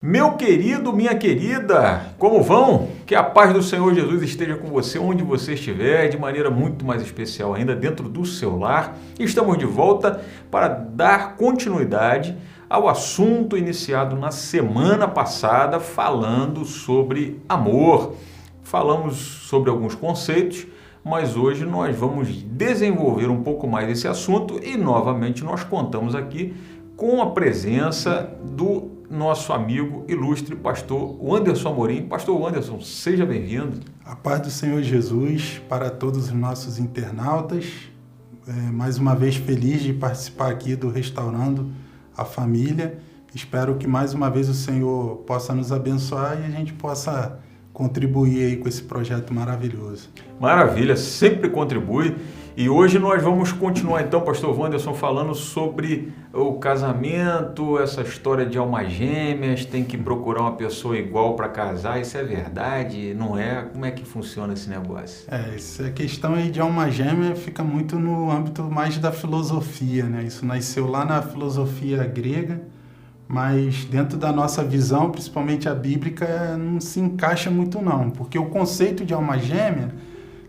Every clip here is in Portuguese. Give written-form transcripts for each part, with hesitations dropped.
Meu querido, minha querida, como vão? Que a paz do Senhor Jesus esteja com você, onde você estiver, de maneira muito mais especial ainda, dentro do seu lar. Estamos de volta para dar continuidade ao assunto iniciado na semana passada, falando sobre amor. Falamos sobre alguns conceitos, mas hoje nós vamos desenvolver um pouco mais esse assunto e, novamente, nós contamos aqui com a presença do nosso amigo ilustre pastor Anderson Amorim. Pastor Anderson, seja bem-vindo. A paz do Senhor Jesus para todos os nossos internautas. Mais uma vez feliz de participar aqui do Restaurando a Família. Espero que mais uma vez o Senhor possa nos abençoar e a gente possa contribuir aí com esse projeto maravilhoso. Maravilha, sempre contribui. E hoje nós vamos continuar então, pastor Wanderson, falando sobre o casamento, essa história de almas gêmeas, tem que procurar uma pessoa igual para casar, isso é verdade, não é? Como é que funciona esse negócio? Essa questão aí de alma gêmea fica muito no âmbito mais da filosofia, né? Isso nasceu lá na filosofia grega, mas dentro da nossa visão, principalmente a bíblica, não se encaixa muito não, porque o conceito de alma gêmea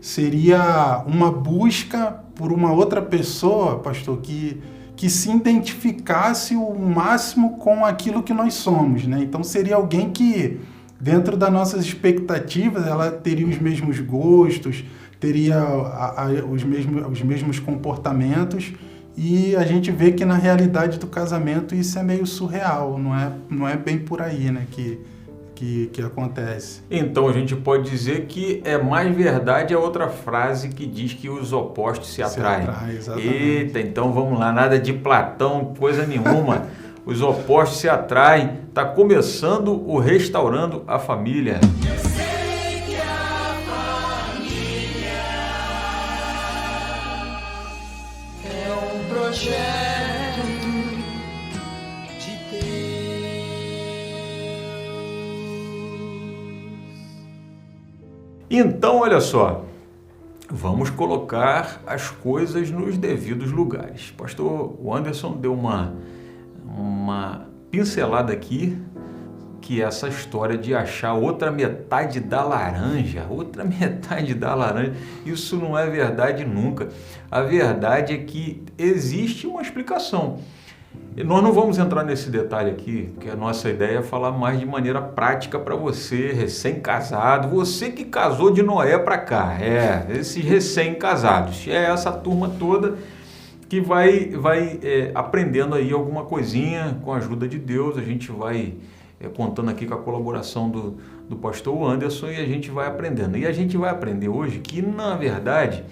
seria uma busca por uma outra pessoa, pastor, que se identificasse o máximo com aquilo que nós somos, né? Então seria alguém que, dentro das nossas expectativas, ela teria os mesmos gostos, teria os mesmos comportamentos, e a gente vê que na realidade do casamento isso é meio surreal, não é bem por aí, né, que acontece. Então a gente pode dizer que é mais verdade a outra frase que diz que os opostos se atraem. Exatamente. Eita, então vamos lá, nada de Platão, coisa nenhuma. Os opostos se atraem. Tá começando o Restaurando a Família. Eu sei que a família é um projeto de Deus. Então, olha só, vamos colocar as coisas nos devidos lugares. Pastor Anderson deu uma pincelada aqui, que é essa história de achar outra metade da laranja, isso não é verdade nunca. A verdade é que existe uma explicação. E nós não vamos entrar nesse detalhe aqui, porque a nossa ideia é falar mais de maneira prática para você, recém-casado, você que casou de Noé para cá, esses recém-casados, é essa turma toda que vai aprendendo aí alguma coisinha com a ajuda de Deus. A gente vai contando aqui com a colaboração do pastor Anderson e a gente vai aprendendo. E a gente vai aprender hoje que, na verdade,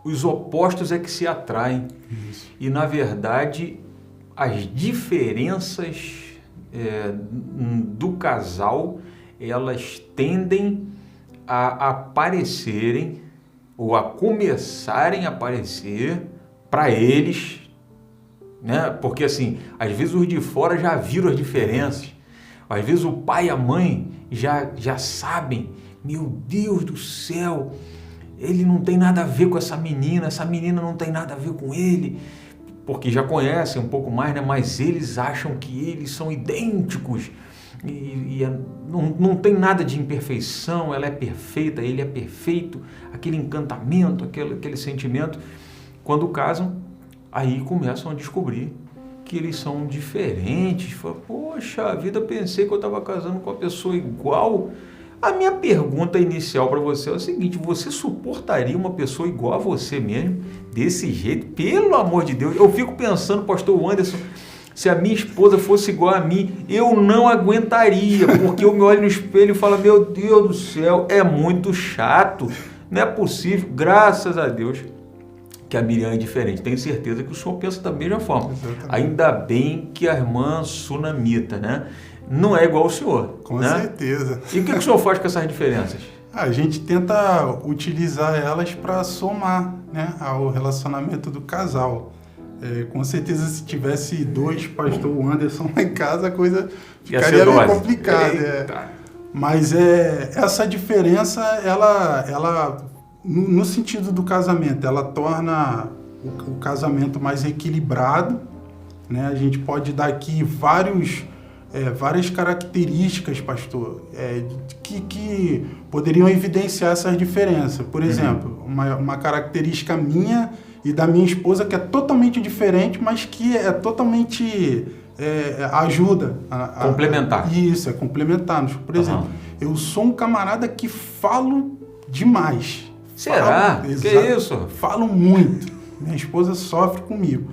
os opostos é que se atraem. Isso. E, na verdade, as diferenças do casal, elas tendem a aparecerem ou a começarem a aparecer para eles, né? Porque, assim, às vezes os de fora já viram as diferenças. Às vezes o pai e a mãe já sabem, meu Deus do céu, ele não tem nada a ver com essa menina não tem nada a ver com ele, porque já conhecem um pouco mais, né? Mas eles acham que eles são idênticos e não tem nada de imperfeição, ela é perfeita, ele é perfeito, aquele encantamento, aquele sentimento. Quando casam, aí começam a descobrir que eles são diferentes. Fala, poxa, a vida, pensei que eu estava casando com uma pessoa igual. A minha pergunta inicial para você é o seguinte: você suportaria uma pessoa igual a você mesmo, desse jeito? Pelo amor de Deus, eu fico pensando, pastor Anderson, se a minha esposa fosse igual a mim, eu não aguentaria, porque eu me olho no espelho e falo, meu Deus do céu, é muito chato, não é possível. Graças a Deus que a Miriam é diferente, tenho certeza que o senhor pensa da mesma forma. Exatamente. Ainda bem que a irmã sunamita, né, não é igual ao senhor. Com né? certeza. E o que o senhor faz com essas diferenças? A gente tenta utilizar elas para somar, né, ao relacionamento do casal. Com certeza, se tivesse dois pastor Anderson lá em casa, a coisa ficaria meio complicada. Mas essa diferença, ela no sentido do casamento, ela torna o casamento mais equilibrado, né? A gente pode dar aqui vários várias características, pastor, que poderiam evidenciar essas diferenças. Por exemplo, uma característica minha e da minha esposa que é totalmente diferente, mas que é totalmente ajuda. Complementar. Isso, é complementar. Por exemplo, eu sou um camarada que falo demais. Será? Que isso? Falo muito. Minha esposa sofre comigo.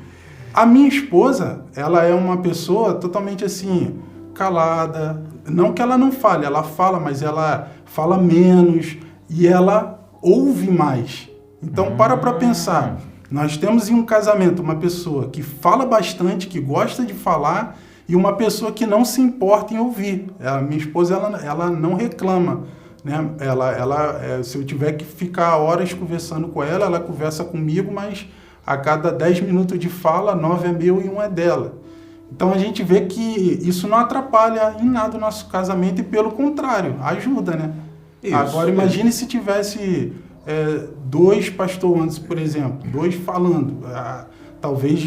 A minha esposa, ela é uma pessoa totalmente assim, calada. Não que ela não fale, ela fala, mas ela fala menos e ela ouve mais. Então, para pensar. Nós temos em um casamento uma pessoa que fala bastante, que gosta de falar, e uma pessoa que não se importa em ouvir. A minha esposa, ela não reclama. Né? Se eu tiver que ficar horas conversando com ela, ela conversa comigo, mas a cada 10 minutos de fala, 9 é meu e 1 é dela. Então a gente vê que isso não atrapalha em nada o nosso casamento e, pelo contrário, ajuda, né? Isso, agora imagine se tivesse 2 pastores, por exemplo, 2 falando. Talvez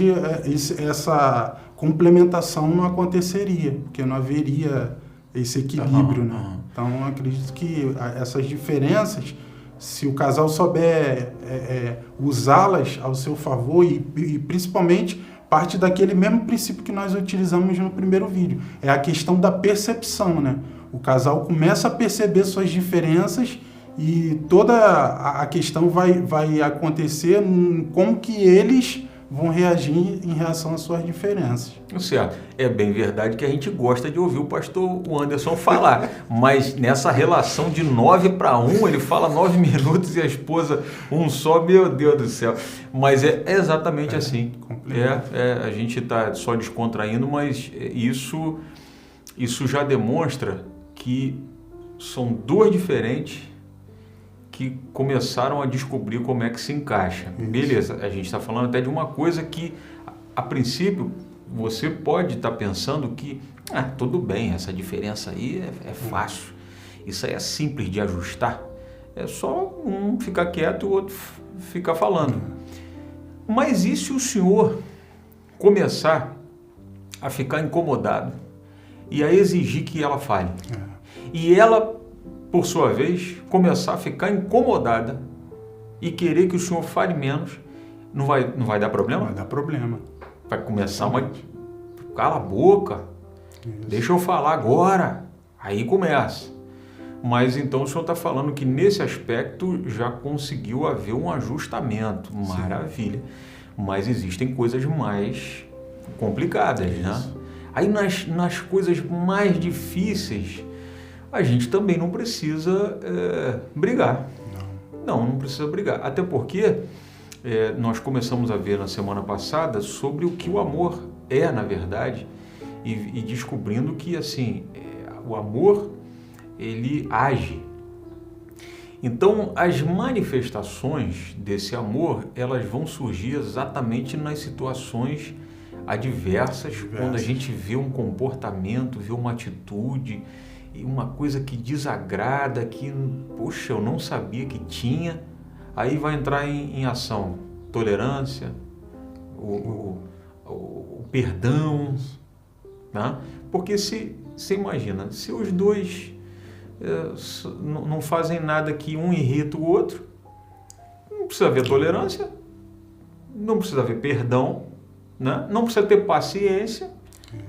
essa complementação não aconteceria, porque não haveria esse equilíbrio, né? Então, eu acredito que essas diferenças, se o casal souber usá-las ao seu favor e principalmente parte daquele mesmo princípio que nós utilizamos no primeiro vídeo, é a questão da percepção, né? O casal começa a perceber suas diferenças e toda a questão vai acontecer como que eles vão reagir em relação às suas diferenças. Certo. É bem verdade que a gente gosta de ouvir o pastor Anderson falar, mas nessa relação de 9-1, ele fala 9 minutos e a esposa um só, meu Deus do céu. Mas é exatamente assim. A gente está só descontraindo, mas isso já demonstra que são 2 diferentes que começaram a descobrir como é que se encaixa. Isso. Beleza, a gente está falando até de uma coisa que, a princípio, você pode estar pensando que, tudo bem, essa diferença aí é fácil. Isso aí é simples de ajustar. É só um ficar quieto e o outro ficar falando. Mas e se o senhor começar a ficar incomodado e a exigir que ela fale? E ela, por sua vez, começar a ficar incomodada e querer que o senhor fale menos, não vai dar problema? Vai dar problema. Vai começar uma... Cala a boca, deixa eu falar agora. Aí começa. Mas então o senhor está falando que nesse aspecto já conseguiu haver um ajustamento. Sim. Maravilha. Mas existem coisas mais complicadas, né? Aí nas coisas mais difíceis, a gente também não precisa brigar. Não precisa brigar. Até porque nós começamos a ver na semana passada sobre o que o amor é, na verdade, e descobrindo que, assim, o amor, ele age. Então, as manifestações desse amor, elas vão surgir exatamente nas situações adversas, quando a gente vê um comportamento, vê uma atitude, e uma coisa que desagrada, que, poxa, eu não sabia que tinha, aí vai entrar em ação tolerância, o perdão, né? Porque você imagina, se os dois não fazem nada que um irrita o outro, não precisa haver tolerância, não precisa haver perdão, né? Não precisa ter paciência.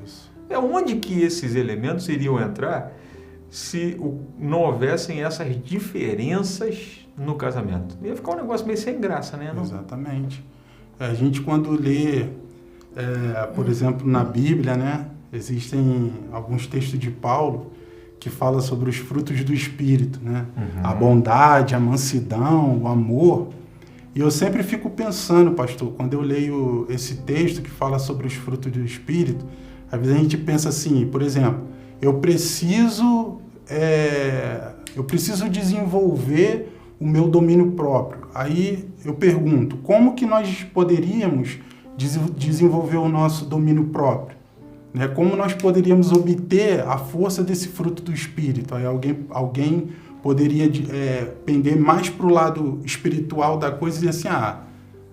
Isso. É onde que esses elementos iriam entrar se não houvessem essas diferenças no casamento? Ia ficar um negócio meio sem graça, né? Não? Exatamente. A gente, quando lê, por exemplo, na Bíblia, né, existem alguns textos de Paulo que falam sobre os frutos do Espírito, né? A bondade, a mansidão, o amor. E eu sempre fico pensando, pastor, quando eu leio esse texto que fala sobre os frutos do Espírito, às vezes a gente pensa assim, por exemplo, eu preciso desenvolver o meu domínio próprio. Aí eu pergunto, como que nós poderíamos desenvolver o nosso domínio próprio? Né? Como nós poderíamos obter a força desse fruto do Espírito? Aí alguém poderia pender mais para o lado espiritual da coisa e dizer assim,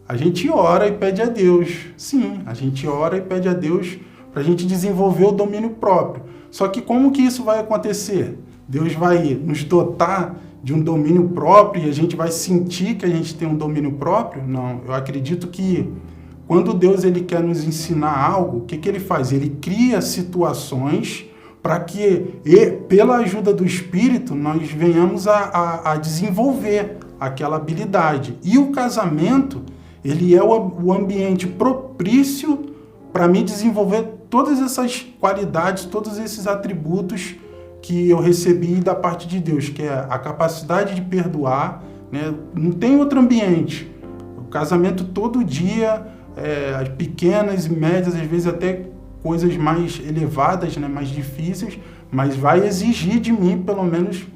a gente ora e pede a Deus. Sim, a gente ora e pede a Deus para a gente desenvolver o domínio próprio. Só que como que isso vai acontecer? Deus vai nos dotar de um domínio próprio e a gente vai sentir que a gente tem um domínio próprio? Não, eu acredito que quando Deus ele quer nos ensinar algo, o que, que ele faz? Ele cria situações para que, pela ajuda do Espírito, nós venhamos a desenvolver aquela habilidade. E o casamento, ele é o ambiente propício para mim desenvolver todas essas qualidades, todos esses atributos que eu recebi da parte de Deus, que é a capacidade de perdoar, né? Não tem outro ambiente. O casamento todo dia, as pequenas e médias, às vezes até coisas mais elevadas, né? Mais difíceis, mas vai exigir de mim, pelo menos,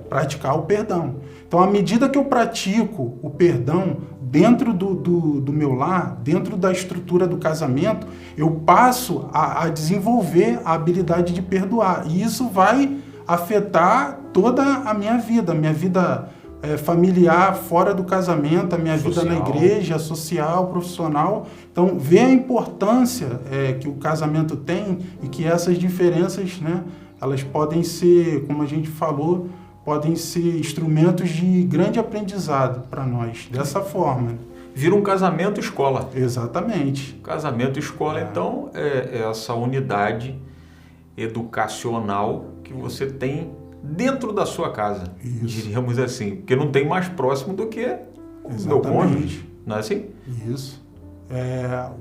praticar o perdão. Então, à medida que eu pratico o perdão dentro do meu lar, dentro da estrutura do casamento, eu passo a desenvolver a habilidade de perdoar. E isso vai afetar toda a minha vida familiar, fora do casamento, a minha vida na igreja, social, profissional. Então, ver a importância que o casamento tem e que essas diferenças, né, elas podem ser, como a gente falou, podem ser instrumentos de grande aprendizado para nós, dessa forma. Vira um casamento escola. Exatamente. Casamento escola, então, é essa unidade educacional que você tem dentro da sua casa, diríamos assim, porque não tem mais próximo do que o meu cônjuge, não é assim? Isso.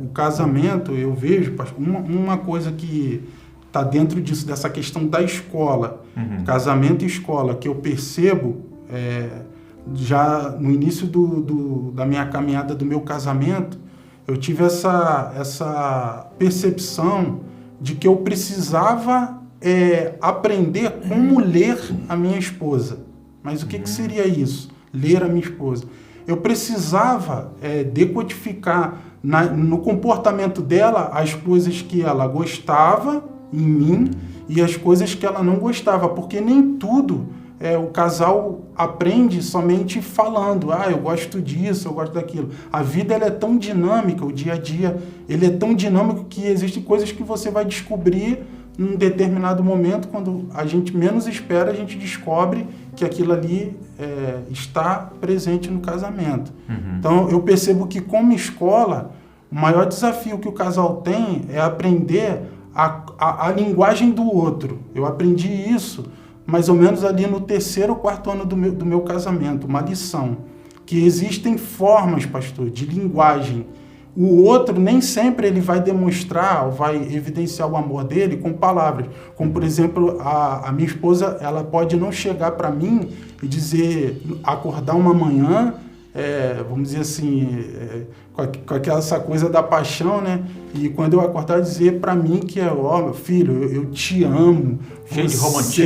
O casamento, eu vejo, uma coisa que está dentro disso, dessa questão da escola, casamento e escola, que eu percebo já no início da minha caminhada do meu casamento, eu tive essa percepção de que eu precisava aprender como ler a minha esposa. Mas o que seria isso? Ler a minha esposa. Eu precisava decodificar no comportamento dela as coisas que ela gostava em mim e as coisas que ela não gostava, porque nem tudo o casal aprende somente falando, eu gosto disso, eu gosto daquilo. A vida ela é tão dinâmica, o dia a dia ele é tão dinâmico que existem coisas que você vai descobrir num determinado momento, quando a gente menos espera, a gente descobre que aquilo ali está presente no casamento. Então, eu percebo que como escola, o maior desafio que o casal tem é aprender a linguagem do outro. Eu aprendi isso mais ou menos ali no 3º ou 4º ano do meu casamento, uma lição, que existem formas, pastor, de linguagem. O outro nem sempre ele vai demonstrar ou vai evidenciar o amor dele com palavras. Como, por exemplo, a minha esposa, ela pode não chegar para mim e dizer, acordar uma manhã, vamos dizer assim, com essa coisa da paixão, né? E quando eu acordar, dizer para mim que meu filho, eu te amo. Cheio de romantismo.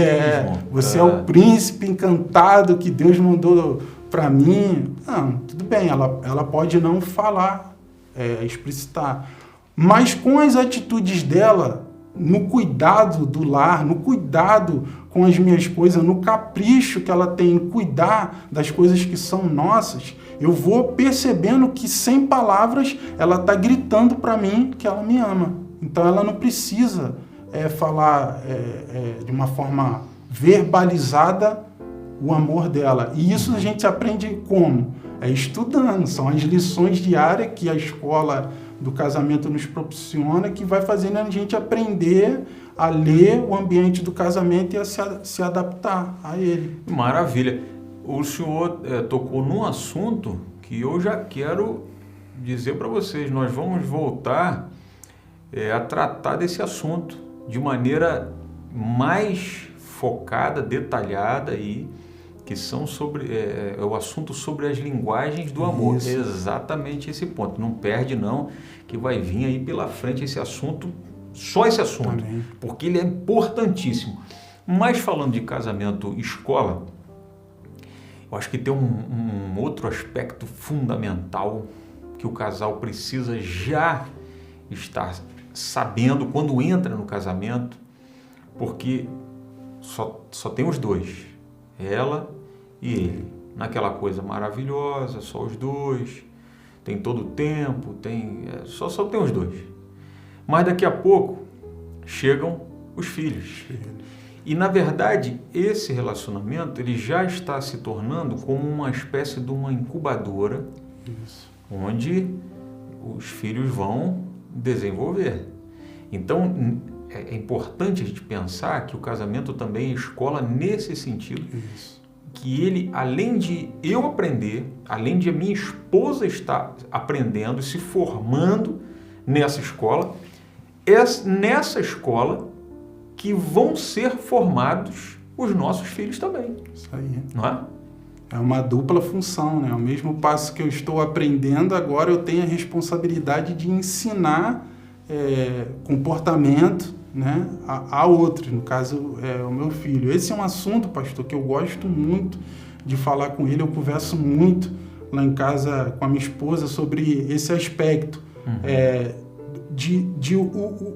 Você é o príncipe encantado que Deus mandou para mim. Não, tudo bem, ela pode não falar, explicitar. Mas com as atitudes dela, no cuidado do lar, no cuidado com as minhas coisas, no capricho que ela tem em cuidar das coisas que são nossas, eu vou percebendo que, sem palavras, ela está gritando para mim que ela me ama. Então, ela não precisa falar de uma forma verbalizada o amor dela. E isso a gente aprende como? Estudando. São as lições diárias que a escola do casamento nos proporciona, que vai fazendo a gente aprender a ler o ambiente do casamento e a se adaptar a ele. Maravilha. O senhor tocou num assunto que eu já quero dizer para vocês. Nós vamos voltar a tratar desse assunto de maneira mais focada, detalhada, e que são sobre o assunto sobre as linguagens do amor. Isso. É exatamente esse ponto. Não perde não, que vai vir aí pela frente esse assunto, só esse assunto, Amém. porque ele é importantíssimo. Mas falando de casamento escola, eu acho que tem um outro aspecto fundamental que o casal precisa já estar sabendo quando entra no casamento, porque só tem os dois, ela e ele, naquela coisa maravilhosa, só os dois, tem todo o tempo, só tem os dois. Mas daqui a pouco chegam os filhos. E, na verdade, esse relacionamento ele já está se tornando como uma espécie de uma incubadora, onde os filhos vão desenvolver. Então, é importante a gente pensar que o casamento também é escola nesse sentido, que ele, além de eu aprender, além de a minha esposa estar aprendendo, se formando nessa escola, é nessa escola que vão ser formados os nossos filhos também. Isso aí. Não é? É uma dupla função, né? Ao mesmo passo que eu estou aprendendo, agora eu tenho a responsabilidade de ensinar comportamento, né, a outros, no caso, o meu filho. Esse é um assunto, pastor, que eu gosto muito de falar com ele, eu converso muito lá em casa com a minha esposa sobre esse aspecto.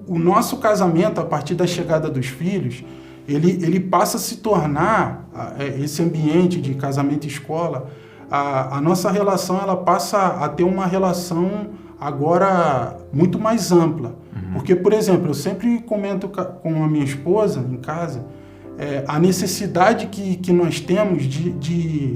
O nosso casamento, a partir da chegada dos filhos, ele passa a se tornar, esse ambiente de casamento e escola, a nossa relação ela passa a ter uma relação agora muito mais ampla. Porque, por exemplo, eu sempre comento com a minha esposa em casa, a necessidade que nós temos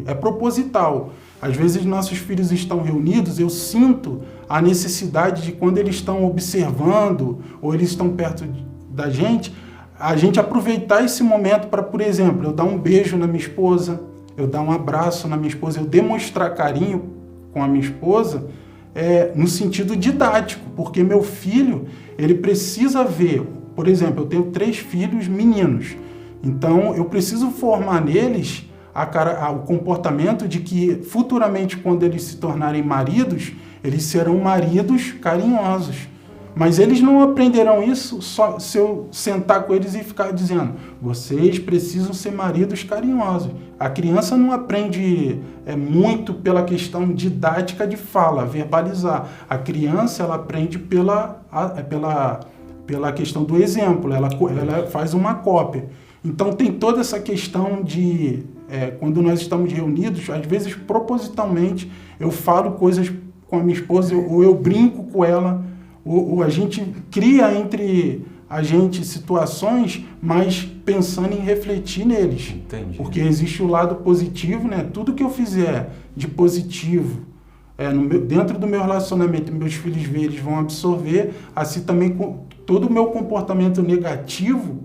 é proposital. Às vezes nossos filhos estão reunidos, eu sinto a necessidade de quando eles estão observando ou eles estão perto da gente, a gente aproveitar esse momento para, por exemplo, eu dar um beijo na minha esposa, eu dar um abraço na minha esposa, eu demonstrar carinho com a minha esposa, no sentido didático, porque meu filho, ele precisa ver, por exemplo, eu tenho 3 filhos meninos, então eu preciso formar neles o comportamento de que futuramente, quando eles se tornarem maridos, eles serão maridos carinhosos. Mas eles não aprenderão isso só se eu sentar com eles e ficar dizendo: vocês precisam ser maridos carinhosos. A criança não aprende muito pela questão didática de fala, verbalizar. A criança ela aprende pela questão do exemplo, ela faz uma cópia. Então tem toda essa questão de, quando nós estamos reunidos, às vezes propositalmente eu falo coisas com a minha esposa ou eu brinco com ela, ou a gente cria entre a gente situações, mas pensando em refletir neles. Entendi. Porque existe o lado positivo, né? Tudo que eu fizer de positivo dentro do meu relacionamento, meus filhos verem, eles vão absorver, assim também todo o meu comportamento negativo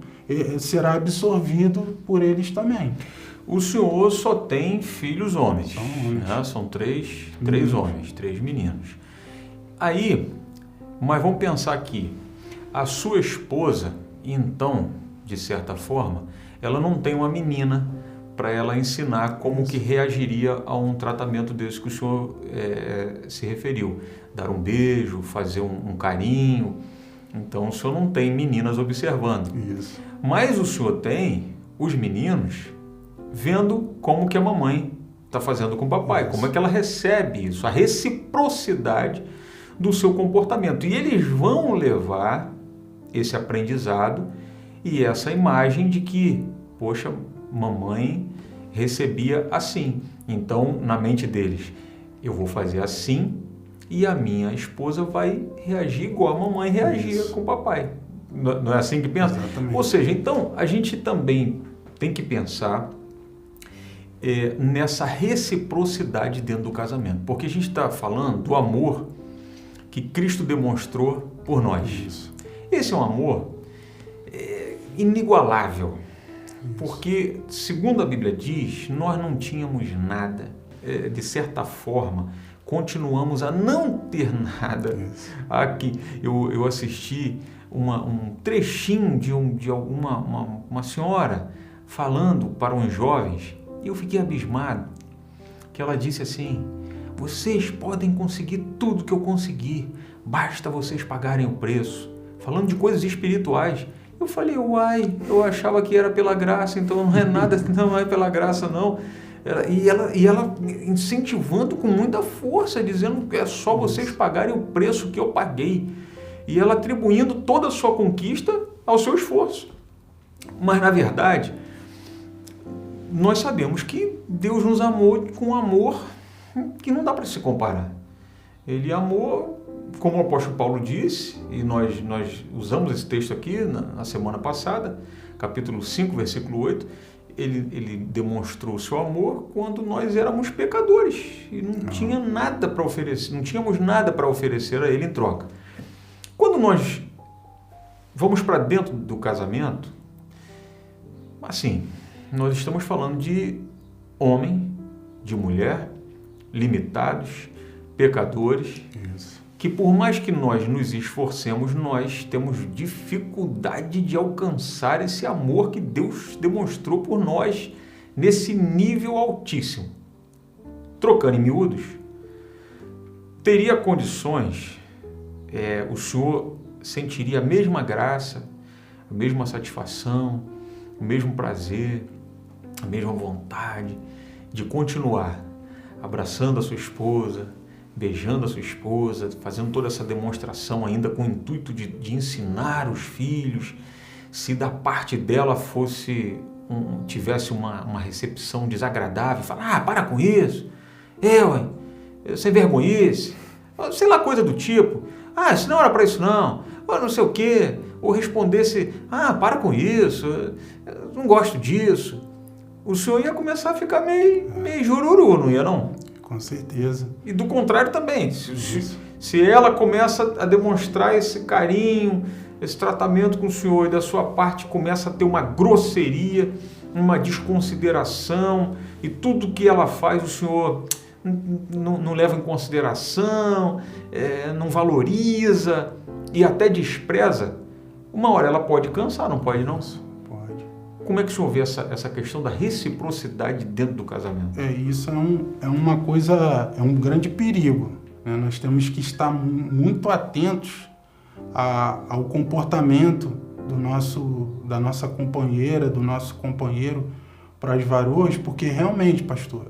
será absorvido por eles também. O senhor só tem filhos homens. São homens. Né? São três homens, 3 meninos. Aí, mas vamos pensar aqui, a sua esposa, então, de certa forma, ela não tem uma menina para ela ensinar como que reagiria a um tratamento desse que o senhor se referiu. Dar um beijo, fazer um carinho. Então, o senhor não tem meninas observando. Isso. Mas o senhor tem os meninos vendo como que a mamãe está fazendo com o papai, como é que ela recebe isso, a reciprocidade do seu comportamento. E eles vão levar esse aprendizado e essa imagem de que, poxa, mamãe recebia assim. Então, na mente deles, eu vou fazer assim e a minha esposa vai reagir igual a mamãe reagia com o papai. Não é assim que pensa? Exatamente. Ou seja, então, a gente também tem que pensar nessa reciprocidade dentro do casamento. Porque a gente está falando do amor que Cristo demonstrou por nós. Isso. Esse é um amor inigualável. Isso. Porque, segundo a Bíblia diz, nós não tínhamos nada. De certa forma, continuamos a não ter nada. Isso. Aqui, eu assisti um trechinho de uma senhora falando para uns jovens e eu fiquei abismado, que ela disse assim: vocês podem conseguir tudo que eu consegui, basta vocês pagarem o preço, falando de coisas espirituais. Eu falei: uai, eu achava que era pela graça, então não é nada, não é pela graça não. E ela incentivando com muita força, dizendo que é só vocês pagarem o preço que eu paguei. E ela atribuindo toda a sua conquista ao seu esforço. Mas, na verdade, nós sabemos que Deus nos amou com um amor que não dá para se comparar. Ele amou como o apóstolo Paulo disse, e nós usamos esse texto aqui na semana passada, capítulo 5, versículo 8, ele demonstrou o seu amor quando nós éramos pecadores e não tinha nada para oferecer, não tínhamos nada para oferecer a ele em troca. Quando nós vamos para dentro do casamento, assim, nós estamos falando de homem, de mulher, limitados, pecadores, que por mais que nós nos esforcemos, nós temos dificuldade de alcançar esse amor que Deus demonstrou por nós nesse nível altíssimo. Trocando em miúdos, teria condições, o Senhor sentiria a mesma graça, a mesma satisfação, o mesmo prazer, a mesma vontade de continuar abraçando a sua esposa, beijando a sua esposa, fazendo toda essa demonstração ainda com o intuito de ensinar os filhos, se da parte dela tivesse uma recepção desagradável, falar, para com isso, sem vergonhice, sei lá, coisa do tipo, isso não era para isso não, ou não sei o quê, ou respondesse, para com isso, eu não gosto disso, o senhor ia começar a ficar meio jururu, não ia não? Com certeza. E do contrário também, se ela começa a demonstrar esse carinho, esse tratamento com o senhor e da sua parte começa a ter uma grosseria, uma desconsideração e tudo que ela faz o senhor não leva em consideração, não valoriza e até despreza, uma hora ela pode cansar, não pode não? Pode. Como é que o senhor vê essa questão da reciprocidade dentro do casamento? Isso é uma coisa, é um grande perigo, né? Nós temos que estar muito atentos ao comportamento da nossa companheira, do nosso companheiro para as varoas, porque realmente, pastor,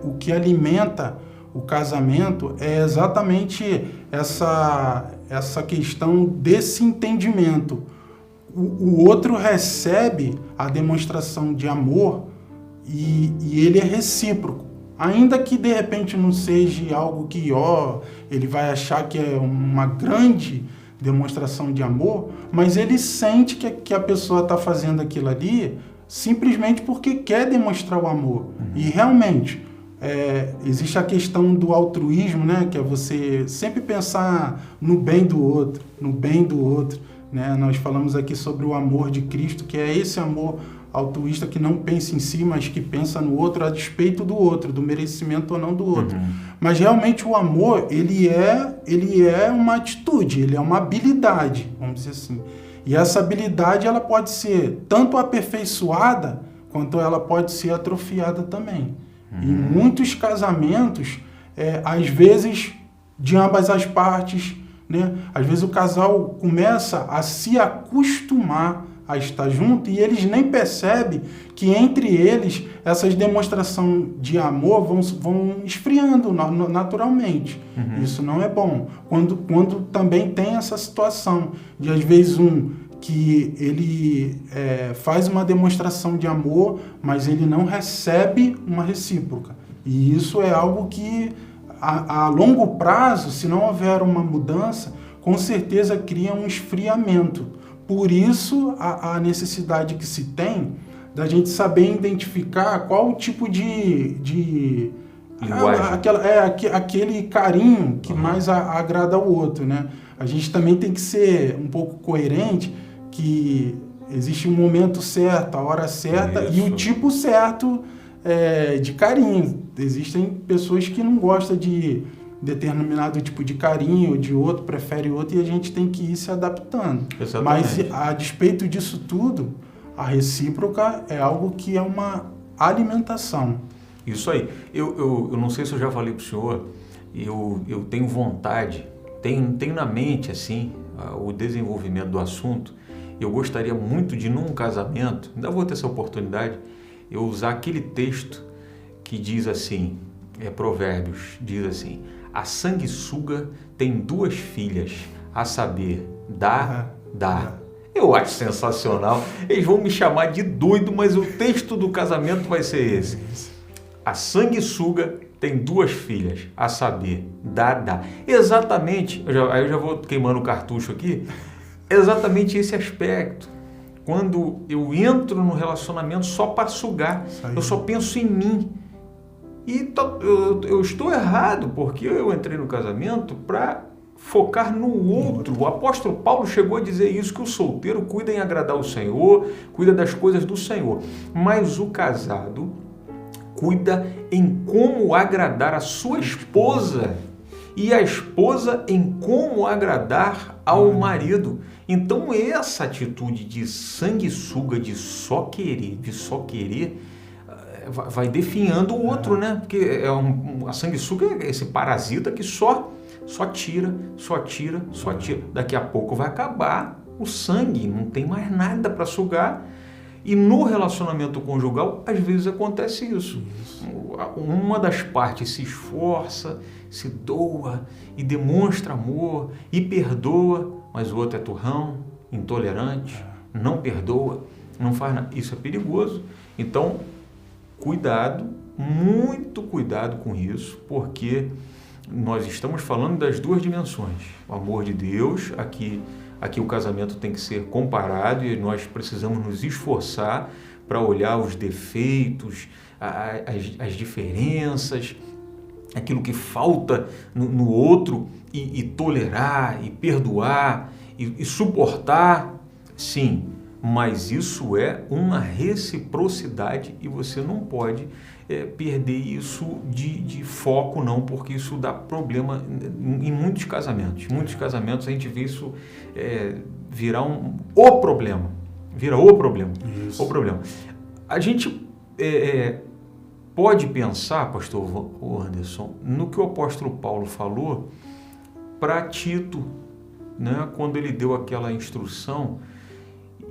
o que alimenta o casamento é exatamente essa questão desse entendimento. O outro recebe a demonstração de amor e ele é recíproco. Ainda que de repente não seja algo que ele vai achar que é uma grande demonstração de amor, mas ele sente que a pessoa está fazendo aquilo ali simplesmente porque quer demonstrar o amor. E realmente, existe a questão do altruísmo, né? Que é você sempre pensar no bem do outro, né? Nós falamos aqui sobre o amor de Cristo, que é esse amor altruísta que não pensa em si, mas que pensa no outro a despeito do outro, do merecimento ou não do outro. Mas realmente o amor, ele é uma atitude, ele é uma habilidade, vamos dizer assim. E essa habilidade, ela pode ser tanto aperfeiçoada, quanto ela pode ser atrofiada também. Em muitos casamentos, às vezes, de ambas as partes, né? Às vezes o casal começa a se acostumar a estar junto e eles nem percebem que entre eles essas demonstrações de amor vão esfriando naturalmente. Isso não é bom. Quando também tem essa situação de às vezes que ele faz uma demonstração de amor, mas ele não recebe uma recíproca. E isso é algo que a longo prazo, se não houver uma mudança, com certeza cria um esfriamento. Por isso, a necessidade que se tem da gente saber identificar qual o tipo de aquele carinho que mais agrada ao outro, né? A gente também tem que ser um pouco coerente, que existe um momento certo, a hora certa e o tipo certo de carinho. Existem pessoas que não gostam de determinado tipo de carinho, ou de outro, prefere outro, e a gente tem que ir se adaptando. Exatamente. Mas, a despeito disso tudo, a recíproca é algo que é uma alimentação. Isso aí. Eu não sei se eu já falei para o senhor, eu tenho vontade, tenho na mente, assim, o desenvolvimento do assunto. Eu gostaria muito de, num casamento, ainda vou ter essa oportunidade, eu usar aquele texto que diz assim, Provérbios, diz assim: a sanguessuga tem 2 filhas, a saber, dá. Eu acho sensacional. Eles vão me chamar de doido, mas o texto do casamento vai ser esse. A sanguessuga tem 2 filhas, a saber, Dada. Exatamente, aí eu já vou queimando o cartucho aqui, exatamente esse aspecto. Quando eu entro no relacionamento só para sugar, eu só penso em mim. E eu estou errado, porque eu entrei no casamento para focar no outro. O apóstolo Paulo chegou a dizer isso, que o solteiro cuida em agradar o Senhor, cuida das coisas do Senhor. Mas o casado cuida em como agradar a sua esposa e a esposa em como agradar ao marido. Então essa atitude de sanguessuga, de só querer, vai definhando o outro, né? Porque a sanguessuga é esse parasita que só tira. Daqui a pouco vai acabar o sangue, não tem mais nada para sugar. E no relacionamento conjugal, às vezes acontece isso. Uma das partes se esforça, se doa e demonstra amor e perdoa, mas o outro é turrão, intolerante, não perdoa, não faz nada. Isso é perigoso. Então, cuidado, muito cuidado com isso, porque nós estamos falando das 2 dimensões. O amor de Deus, aqui o casamento tem que ser comparado e nós precisamos nos esforçar para olhar os defeitos, as diferenças, aquilo que falta no outro e tolerar, e perdoar, e suportar, sim, mas isso é uma reciprocidade e você não pode perder isso de foco, não, porque isso dá problema em muitos casamentos. Em muitos casamentos a gente vê isso virar o problema. Vira o problema. Isso. O problema. A gente pode pensar, pastor Anderson, no que o apóstolo Paulo falou para Tito, né, quando ele deu aquela instrução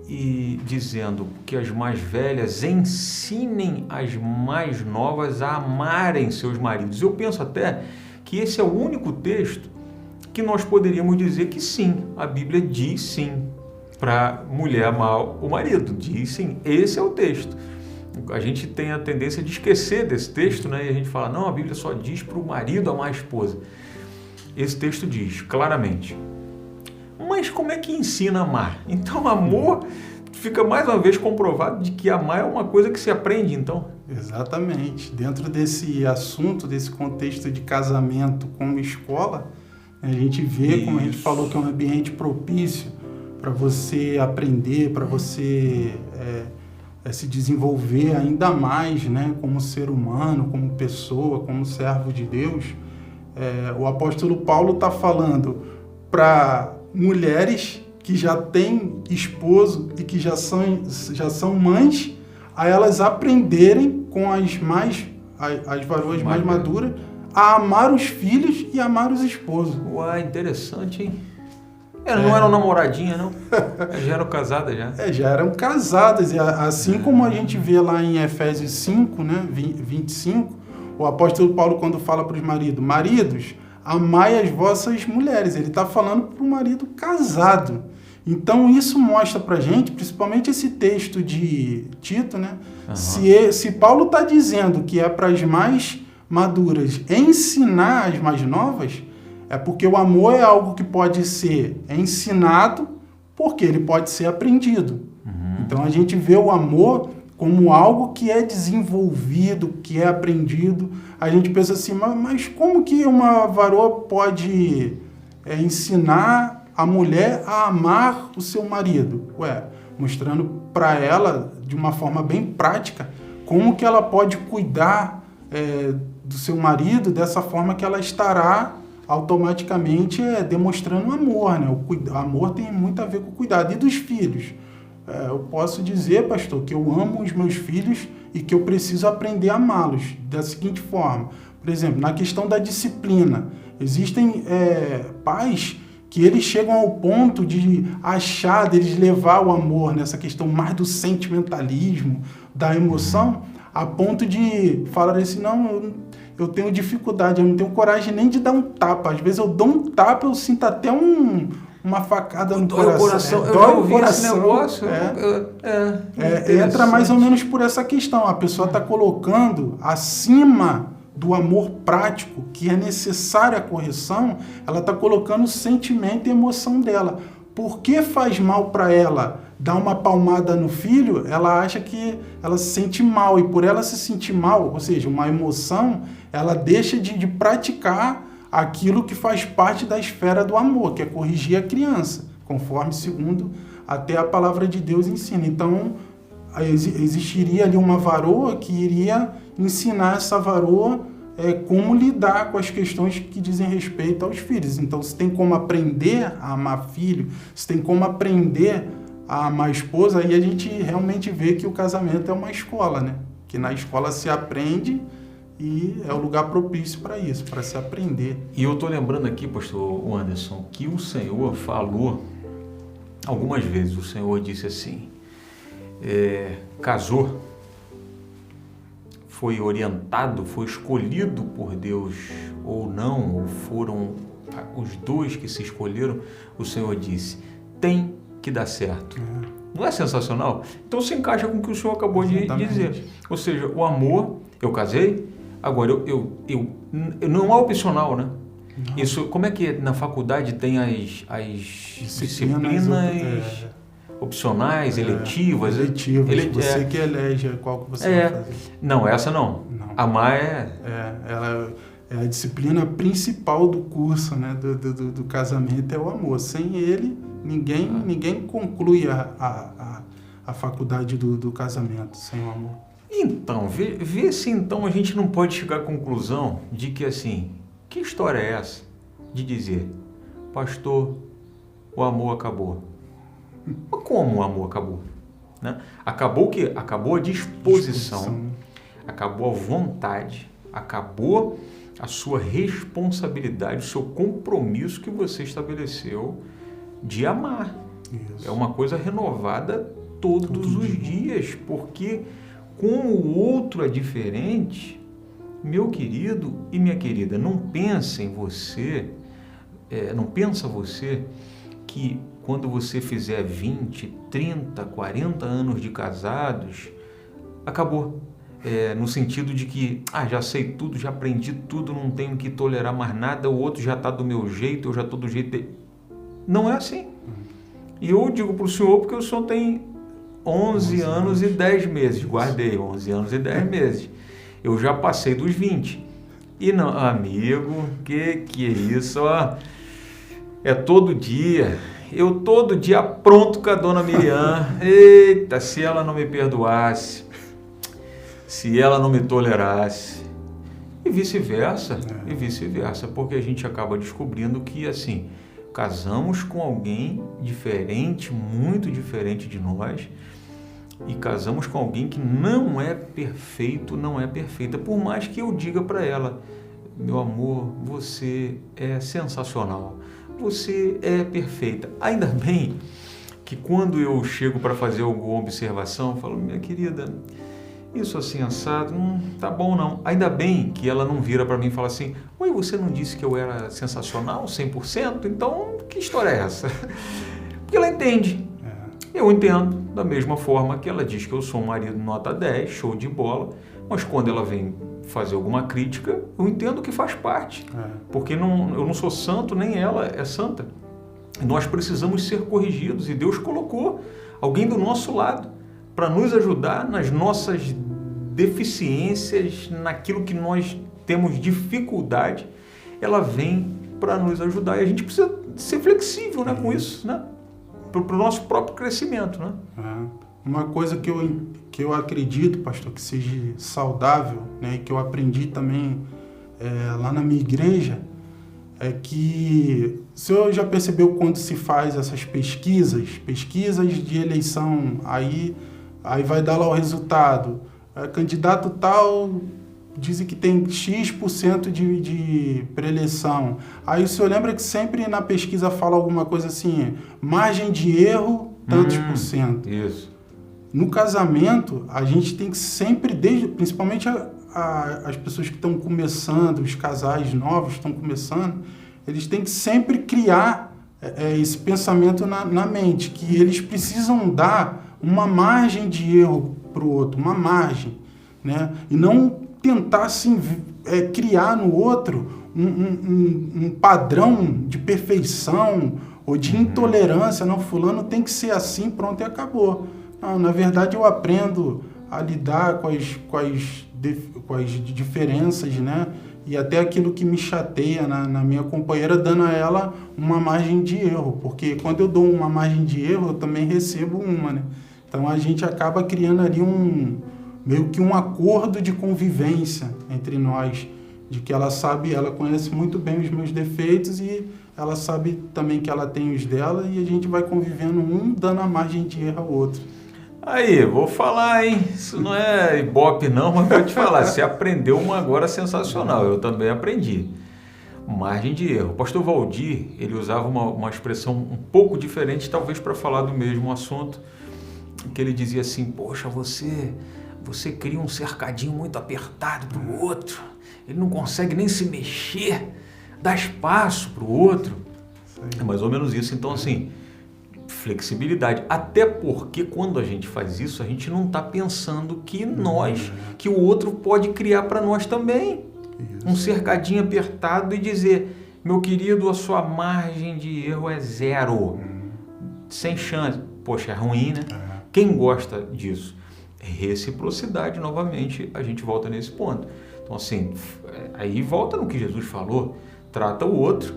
e dizendo que as mais velhas ensinem as mais novas a amarem seus maridos. Eu penso até que esse é o único texto que nós poderíamos dizer que sim, a Bíblia diz sim para mulher amar o marido, diz sim, esse é o texto. A gente tem a tendência de esquecer desse texto, né? E a gente fala, não, a Bíblia só diz para o marido amar a esposa. Esse texto diz claramente. Mas como é que ensina a amar? Então, amor fica mais uma vez comprovado de que amar é uma coisa que se aprende, então. Exatamente. Dentro desse assunto, desse contexto de casamento como escola, a gente vê, como a gente falou, que é um ambiente propício para você aprender, para você se desenvolver ainda mais, né, como ser humano, como pessoa, como servo de Deus. O apóstolo Paulo está falando para mulheres que já têm esposo e que já são mães, a elas aprenderem com as varoas mais maduras a amar os filhos e amar os esposos. Uai, interessante, hein? Não eram namoradinhas, não? Já eram casadas, já? Já eram casadas. E assim como a gente vê lá em Efésios 5, né, 25, o apóstolo Paulo, quando fala para os maridos, amai as vossas mulheres. Ele está falando para o marido casado. Então, isso mostra para a gente, principalmente esse texto de Tito, né? Uhum. Se Paulo está dizendo que é para as mais maduras ensinar as mais novas, é porque o amor é algo que pode ser ensinado, porque ele pode ser aprendido. Uhum. Então, a gente vê o amor como algo que é desenvolvido, que é aprendido. A gente pensa assim, mas como que uma varoa pode ensinar a mulher a amar o seu marido? Mostrando para ela, de uma forma bem prática, como que ela pode cuidar do seu marido dessa forma que ela estará automaticamente demonstrando amor, né? O amor tem muito a ver com o cuidado. E dos filhos? Eu posso dizer, pastor, que eu amo os meus filhos e que eu preciso aprender a amá-los da seguinte forma. Por exemplo, na questão da disciplina, existem pais que eles chegam ao ponto de achar, deles levar o amor nessa questão mais do sentimentalismo, da emoção, a ponto de falar assim, não, eu tenho dificuldade, eu não tenho coragem nem de dar um tapa. Às vezes eu dou um tapa, eu sinto até uma facada no coração. Dói o coração. Esse negócio. Entra mais ou menos por essa questão. A pessoa está colocando acima do amor prático, que é necessária a correção, ela está colocando o sentimento e emoção dela. Por que faz mal para ela dar uma palmada no filho? Ela acha que ela se sente mal, e por ela se sentir mal, ou seja, uma emoção, ela deixa de praticar aquilo que faz parte da esfera do amor, que é corrigir a criança, conforme segundo até a palavra de Deus ensina. Então, existiria ali uma varoa que iria ensinar essa varoa como lidar com as questões que dizem respeito aos filhos. Então, se tem como aprender a amar filho, se tem como aprender a amar esposa, aí a gente realmente vê que o casamento é uma escola, né? Que na escola se aprende e é o lugar propício para isso, para se aprender. E eu estou lembrando aqui, pastor Anderson, que o Senhor falou algumas vezes. O Senhor disse assim, casou, foi orientado, foi escolhido por Deus ou não, ou foram os dois que se escolheram, o Senhor disse, tem que dar certo. Não é sensacional? Então se encaixa com o que o Senhor acabou de dizer. Ou seja, o amor, eu casei, agora não é opcional, né? Não. Isso, como é que na faculdade tem as disciplinas opcionais, eletivas? Você que elege qual que você vai fazer. Não, essa não. Amar ela é a disciplina principal do curso, né, do casamento, é o amor. Sem ele, ninguém conclui a faculdade do casamento, sem o amor. Então, vê se então a gente não pode chegar à conclusão de que, assim, que história é essa de dizer, pastor, o amor acabou. Mas como o amor acabou? Né? Acabou o quê? Acabou a disposição, acabou a vontade, acabou a sua responsabilidade, o seu compromisso que você estabeleceu de amar. Isso. É uma coisa renovada todos os dias, porque como o outro é diferente, meu querido e minha querida, não pensa você que quando você fizer 20, 30, 40 anos de casados, acabou. No sentido de que, já sei tudo, já aprendi tudo, não tenho que tolerar mais nada, o outro já está do meu jeito, eu já estou do jeito dele. Não é assim. E eu digo para o senhor, porque o senhor tem 11 anos e 10 meses, guardei 11 anos e 10 meses. Eu já passei dos 20. E não, amigo, que é isso? É todo dia. Eu todo dia apronto com a dona Miriam. Eita, se ela não me perdoasse, se ela não me tolerasse. E vice-versa, porque a gente acaba descobrindo que, assim, casamos com alguém diferente, muito diferente de nós, e casamos com alguém que não é perfeito, não é perfeita, por mais que eu diga para ela, meu amor, você é sensacional, você é perfeita. Ainda bem que quando eu chego para fazer alguma observação, eu falo, minha querida, isso assim assado, tá bom não. Ainda bem que ela não vira para mim e fala assim, oi, você não disse que eu era sensacional, 100%? Então, que história é essa? Porque ela entende. Eu entendo, da mesma forma que ela diz que eu sou um marido nota 10, show de bola, mas quando ela vem fazer alguma crítica, eu entendo que faz parte. Porque eu não sou santo, nem ela é santa. Nós precisamos ser corrigidos e Deus colocou alguém do nosso lado para nos ajudar nas nossas deficiências, naquilo que nós temos dificuldade. Ela vem para nos ajudar e a gente precisa ser flexível, né, com isso, né? Para o nosso próprio crescimento, né? Uma coisa que eu acredito, pastor, que seja saudável, né, e que eu aprendi também lá na minha igreja, é que o senhor já percebeu quando se faz essas pesquisas de eleição, aí vai dar lá o resultado, candidato tal dizem que tem X% de pré-eleição. Aí o senhor lembra que sempre na pesquisa fala alguma coisa assim, margem de erro, tantos por cento. Isso. No casamento, a gente tem que sempre, principalmente as pessoas que estão começando, os casais novos que estão começando, eles têm que sempre criar esse pensamento na mente, que eles precisam dar uma margem de erro para o outro, uma margem, né? E não tentar assim, criar no outro um padrão de perfeição ou de intolerância. Não, fulano tem que ser assim, pronto, e acabou. Não, na verdade, eu aprendo a lidar com as diferenças, né? E até aquilo que me chateia na minha companheira, dando a ela uma margem de erro. Porque quando eu dou uma margem de erro, eu também recebo uma, né? Então a gente acaba criando ali meio que um acordo de convivência entre nós, de que ela conhece muito bem os meus defeitos e ela sabe também que ela tem os dela, e a gente vai convivendo, um dando a margem de erro ao outro. Aí, vou falar, hein? Isso não é ibope não, mas vou te falar, você aprendeu uma agora sensacional, eu também aprendi. Margem de erro. O pastor Valdir, ele usava uma expressão um pouco diferente, talvez para falar do mesmo assunto, que ele dizia assim: poxa, você cria um cercadinho muito apertado para o outro, ele não consegue nem se mexer, dá espaço para o outro. É mais ou menos isso. Então, assim, flexibilidade. Até porque quando a gente faz isso, a gente não está pensando que o outro pode criar para nós também. Isso. Um cercadinho apertado e dizer: meu querido, a sua margem de erro é zero. Sem chance. Poxa, é ruim, né? Quem gosta disso? Reciprocidade, novamente, a gente volta nesse ponto. Então, assim, aí volta no que Jesus falou: trata o outro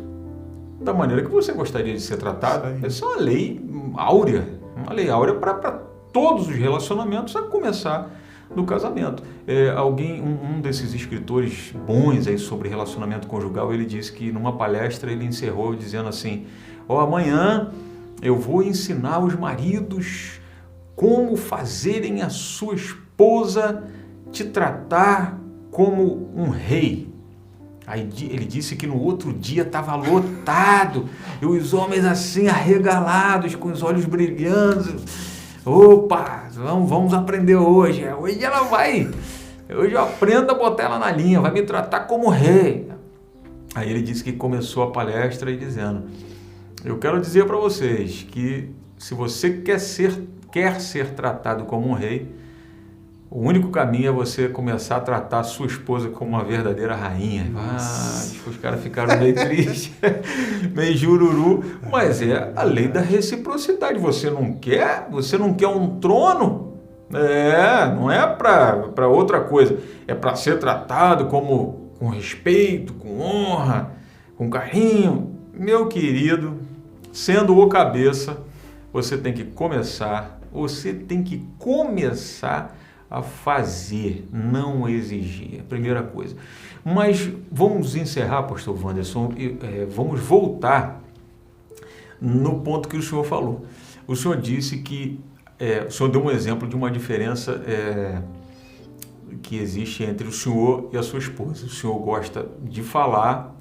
da maneira que você gostaria de ser tratado. Essa é uma lei áurea, para todos os relacionamentos, a começar no casamento. Um desses escritores bons aí sobre relacionamento conjugal, ele disse que numa palestra ele encerrou dizendo assim: amanhã eu vou ensinar os maridos como fazerem a sua esposa te tratar como um rei. Aí ele disse que no outro dia estava lotado, e os homens assim arregalados, com os olhos brilhando. Opa, vamos aprender hoje. Hoje eu aprendo a botar ela na linha, vai me tratar como rei. Aí ele disse que começou a palestra dizendo: eu quero dizer para vocês que se você quer ser tratado como um rei, o único caminho é você começar a tratar a sua esposa como uma verdadeira rainha. Os caras ficaram meio tristes, meio jururu, mas é a lei da reciprocidade. Você não quer um trono? Não é para outra coisa, é para ser tratado com respeito, com honra, com carinho. Meu querido, sendo o cabeça, você tem que começar a fazer, não exigir. Primeira coisa. Mas vamos encerrar, pastor Wanderson, vamos voltar no ponto que o senhor falou. O senhor disse que, o senhor deu um exemplo de uma diferença que existe entre o senhor e a sua esposa. O senhor gosta de falar,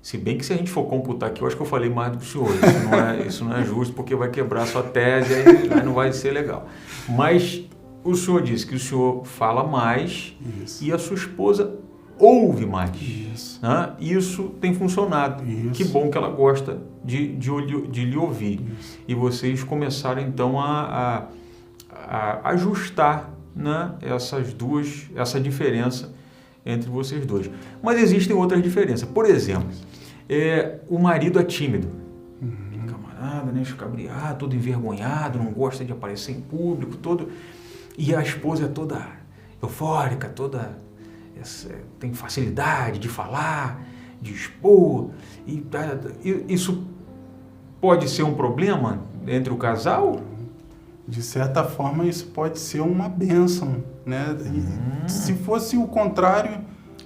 se bem que se a gente for computar aqui, eu acho que eu falei mais do que o senhor. Isso não é justo, porque vai quebrar a sua tese, aí não vai ser legal. Mas o senhor disse que o senhor fala mais. Isso. E a sua esposa ouve mais. Isso, né? Isso tem funcionado. Isso. Que bom que ela gosta de lhe ouvir. Isso. E vocês começaram então a ajustar, né, essa diferença entre vocês dois. Mas existem outras diferenças. Por exemplo, o marido é tímido. Camarada, né, escabriado, todo envergonhado, não gosta de aparecer em público, e a esposa é toda eufórica, tem facilidade de falar, de expor. Isso pode ser um problema entre o casal? De certa forma, isso pode ser uma bênção, né? Se fosse o contrário,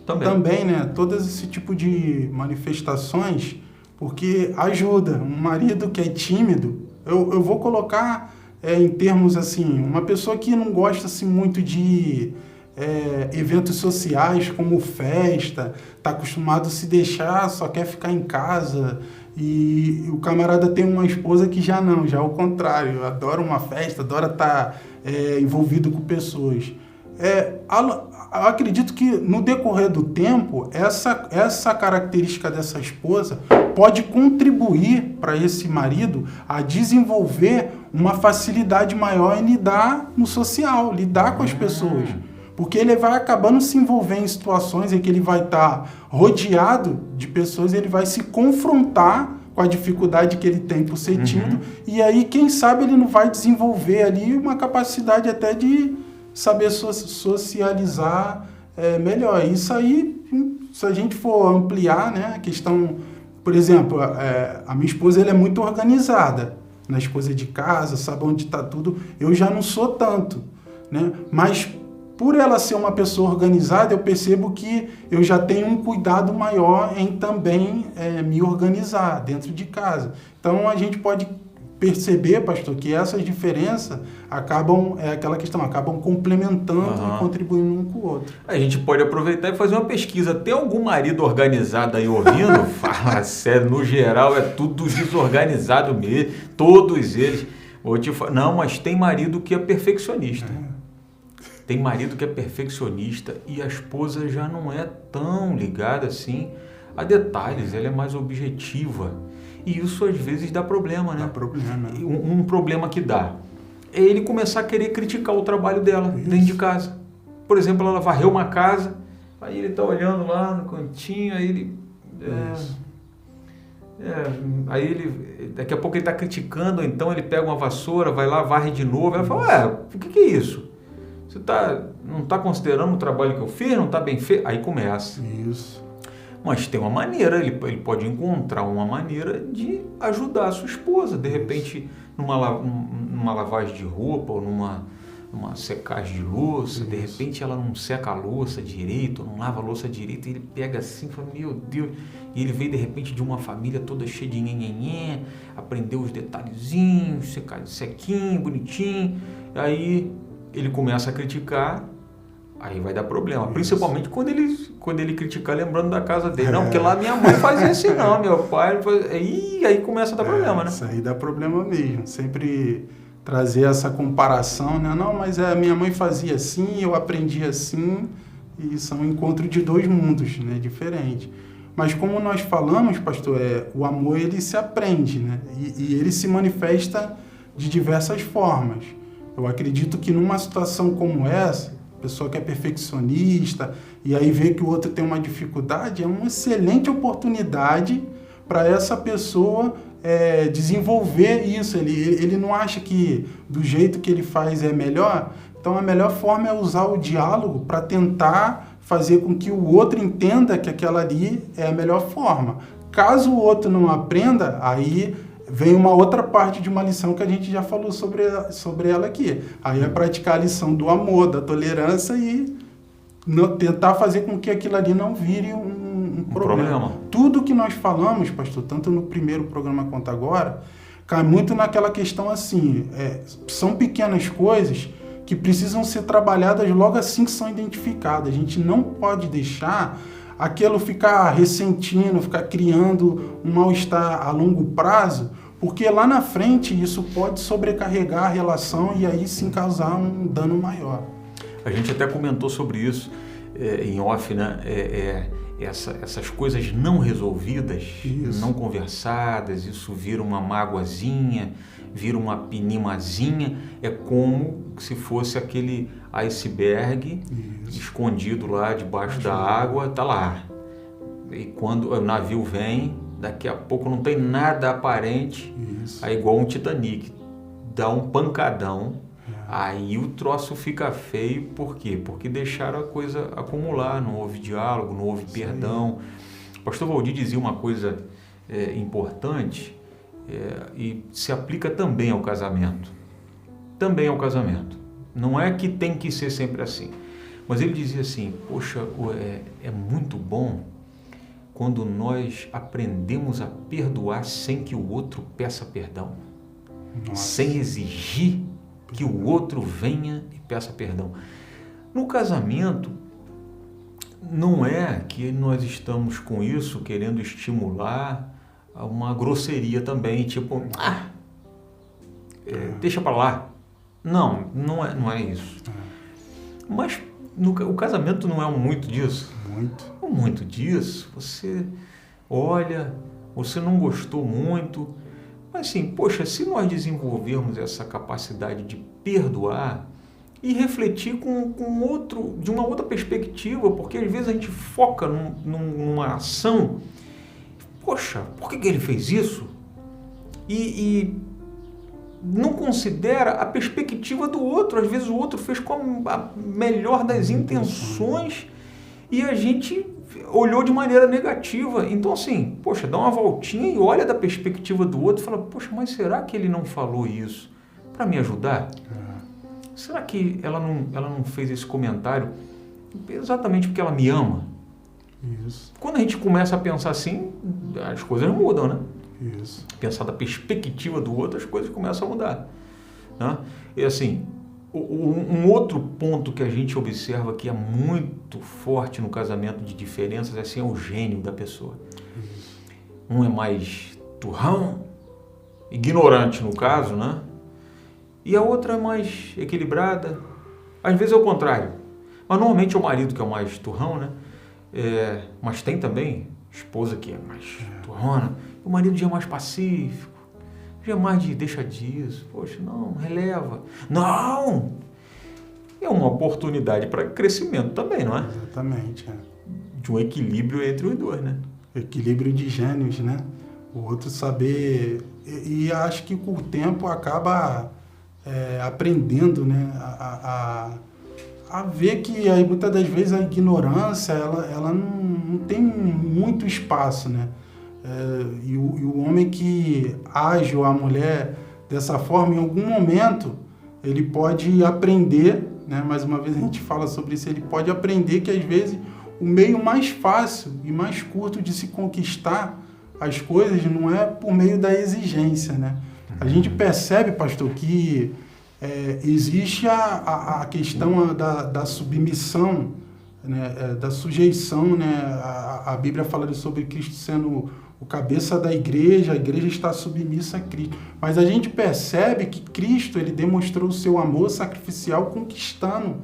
também, né? Todo esse tipo de manifestações, porque ajuda. Um marido que é tímido, eu vou colocar em termos assim, uma pessoa que não gosta assim, muito de eventos sociais como festa, está acostumado a se deixar, só quer ficar em casa, e o camarada tem uma esposa que já é o contrário, adora uma festa, adora estar envolvido com pessoas. Eu acredito que no decorrer do tempo, essa característica dessa esposa pode contribuir para esse marido a desenvolver uma facilidade maior em lidar no social, lidar com as pessoas. Porque ele vai acabando se envolver em situações em que ele vai estar rodeado de pessoas, ele vai se confrontar com a dificuldade que ele tem por ser tímido, e aí, quem sabe, ele não vai desenvolver ali uma capacidade até de saber socializar melhor. Isso aí, se a gente for ampliar, né, a questão, por exemplo, a minha esposa ela é muito organizada, nas coisas de casa, sabe onde está tudo. Eu já não sou tanto, né? Mas por ela ser uma pessoa organizada, eu percebo que eu já tenho um cuidado maior em também me organizar dentro de casa. Então a gente pode perceber, pastor, que essas diferenças acabam, aquela questão, acabam complementando e contribuindo um com o outro. A gente pode aproveitar e fazer uma pesquisa. Tem algum marido organizado aí ouvindo? Fala sério, no geral é tudo desorganizado mesmo, todos eles. Vou te falar, não, mas tem marido que é perfeccionista. Tem marido que é perfeccionista e a esposa já não é tão ligada assim a detalhes, ela é mais objetiva. E isso às vezes dá problema, né? Dá problema. Um problema que dá é ele começar a querer criticar o trabalho dela dentro de casa. Por exemplo, ela varreu uma casa, aí ele tá olhando lá no cantinho, aí ele... aí ele... Daqui a pouco ele tá criticando, então ele pega uma vassoura, vai lá, varre de novo, ela fala, o que é isso? Você não está considerando o trabalho que eu fiz? Não está bem feito? Aí começa. Isso. Mas tem uma maneira, ele pode encontrar uma maneira de ajudar a sua esposa. De repente, numa lavagem de roupa ou numa secagem de louça. Isso. De repente ela não seca a louça direito, ou não lava a louça direito. E ele pega assim e fala, meu Deus. E ele veio de repente de uma família toda cheia de nhenhenhé, aprendeu os detalhezinhos, sequinho, bonitinho. Aí... ele começa a criticar, aí vai dar problema. Isso. Principalmente quando ele criticar lembrando da casa dele. Não, porque lá minha mãe fazia assim, não, meu pai... aí começa a dar problema, né? Isso aí dá problema mesmo. Sempre trazer essa comparação, né? Não, mas minha mãe fazia assim, eu aprendi assim, e são um encontro de dois mundos, né? Diferentes. Mas como nós falamos, pastor, o amor ele se aprende, né? E ele se manifesta de diversas formas. Eu acredito que numa situação como essa, a pessoa que é perfeccionista e aí vê que o outro tem uma dificuldade, é uma excelente oportunidade para essa pessoa desenvolver isso. Ele não acha que do jeito que ele faz é melhor, então a melhor forma é usar o diálogo para tentar fazer com que o outro entenda que aquela ali é a melhor forma. Caso o outro não aprenda, aí... vem uma outra parte de uma lição que a gente já falou sobre ela aqui. Aí é praticar a lição do amor, da tolerância e tentar fazer com que aquilo ali não vire um problema. Tudo que nós falamos, pastor, tanto no primeiro programa quanto agora, cai muito naquela questão assim, são pequenas coisas que precisam ser trabalhadas logo assim que são identificadas. A gente não pode deixar aquilo ficar ressentindo, ficar criando um mal-estar a longo prazo, porque lá na frente isso pode sobrecarregar a relação e aí sim causar um dano maior. A gente até comentou sobre isso em off, né? Essas coisas não resolvidas, isso. Não conversadas, isso vira uma mágoazinha, vira uma pinimazinha, é como se fosse aquele iceberg escondido lá debaixo da água, tá lá. E quando o navio vem, daqui a pouco não tem nada aparente, aí igual um Titanic, dá um pancadão, aí o troço fica feio, por quê? Porque deixaram a coisa acumular, não houve diálogo, não houve perdão. O pastor Valdir dizia uma coisa importante, e se aplica também ao casamento. Também ao casamento. Não é que tem que ser sempre assim. Mas ele dizia assim, poxa, é muito bom quando nós aprendemos a perdoar sem que o outro peça perdão. Nossa. Sem exigir que o outro venha e peça perdão. No casamento, não é que nós estamos com isso querendo estimular uma grosseria também, tipo, deixa pra lá. Não é isso. Mas o casamento não é muito disso. Muito disso. Você olha, você não gostou muito, mas assim, poxa, se nós desenvolvermos essa capacidade de perdoar, e refletir de uma outra perspectiva, porque às vezes a gente foca numa ação, poxa, por que ele fez isso? E não considera a perspectiva do outro. Às vezes o outro fez com a melhor das intenções e a gente olhou de maneira negativa. Então assim, poxa, dá uma voltinha e olha da perspectiva do outro e fala, poxa, mas será que ele não falou isso para me ajudar? Será que ela não fez esse comentário exatamente porque ela me ama? Isso. Quando a gente começa a pensar assim, as coisas mudam, né? Isso. Pensar da perspectiva do outro, as coisas começam a mudar, né? E assim, um outro ponto que a gente observa que é muito forte no casamento de diferenças é assim, é o gênio da pessoa. Um é mais turrão, ignorante no caso, né? E a outra é mais equilibrada. Às vezes é o contrário. Mas normalmente é o marido que é o mais turrão, né? Mas tem também esposa que é mais turrona. O marido já é mais pacífico. Já é mais de deixa disso. Poxa, não, releva. Não! É uma oportunidade para crescimento também, não é? Exatamente. De um equilíbrio entre os dois, né? Equilíbrio de gênios, né? O outro saber... E acho que com o tempo acaba aprendendo, né? A ver que aí, muitas das vezes a ignorância ela não tem muito espaço, né? E o homem que age, ou a mulher dessa forma, em algum momento ele pode aprender, né? Mais uma vez a gente fala sobre isso, ele pode aprender que às vezes o meio mais fácil e mais curto de se conquistar as coisas não é por meio da exigência, né? A gente percebe, pastor, que existe a questão da submissão, né? Da sujeição, né? A Bíblia fala sobre Cristo sendo o cabeça da igreja, a igreja está submissa a Cristo. Mas a gente percebe que Cristo ele demonstrou o seu amor sacrificial conquistando